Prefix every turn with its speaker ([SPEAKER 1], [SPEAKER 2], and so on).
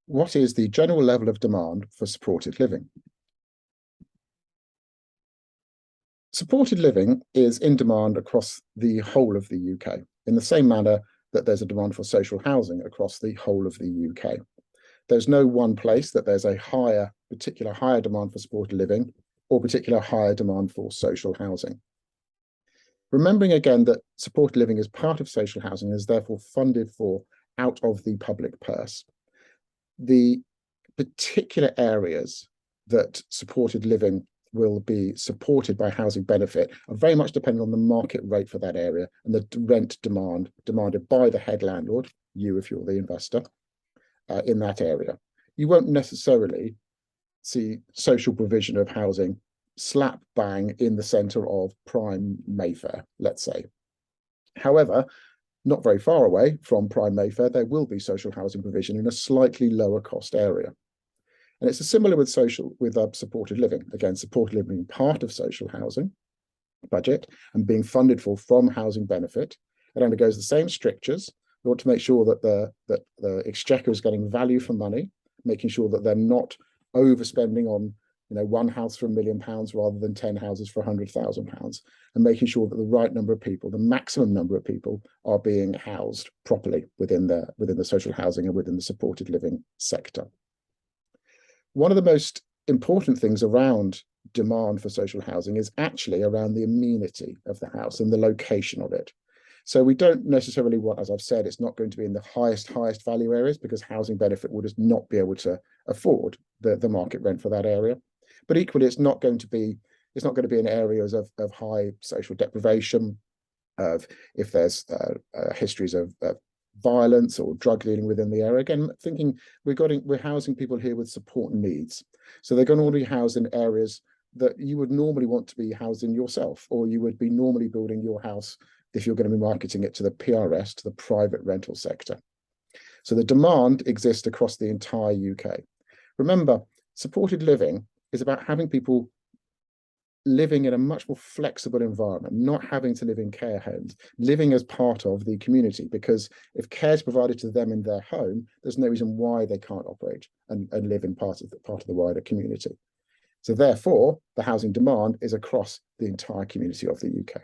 [SPEAKER 1] What is the general level of demand for supported living? Supported living is in demand across the whole of the UK, in the same manner that there's a demand for social housing across the whole of the UK. There's no one place that there's a particular higher demand for supported living or particular higher demand for social housing. Remembering again that supported living is part of social housing and is therefore funded for out of the public purse. The particular areas that supported living will be supported by housing benefit are very much dependent on the market rate for that area and the rent demand demanded by the head landlord, you if you're the investor, in that area. You won't necessarily see social provision of housing slap bang in the centre of prime Mayfair, let's say. However, not very far away from prime Mayfair, there will be social housing provision in a slightly lower cost area. And it's similar with supported living. Again, supported living being part of social housing budget and being funded for from housing benefit. It undergoes the same strictures. We want to make sure that the exchequer is getting value for money, making sure that they're not overspending on one house for £1 million rather than 10 houses for £100,000, and making sure that the right number of people, the maximum number of people, are being housed properly within the social housing and within the supported living sector. One of the most important things around demand for social housing is actually around the amenity of the house and the location of it. So we don't necessarily want, as I've said, it's not going to be in the highest value areas because housing benefit will just not be able to afford the market rent for that area. But equally, it's not going to be in areas of high social deprivation, of if there's histories of violence or drug dealing within the area. Again, thinking we're housing people here with support needs. So they're going to be housed in areas that you would normally want to be housed in yourself, or you would be normally building your house if you're going to be marketing it to the PRS, to the private rental sector. So the demand exists across the entire UK. Remember, supported living is about having people living in a much more flexible environment, not having to live in care homes, living as part of the community, because if care is provided to them in their home, there's no reason why they can't operate and live in part of the wider community. So therefore, the housing demand is across the entire community of the UK.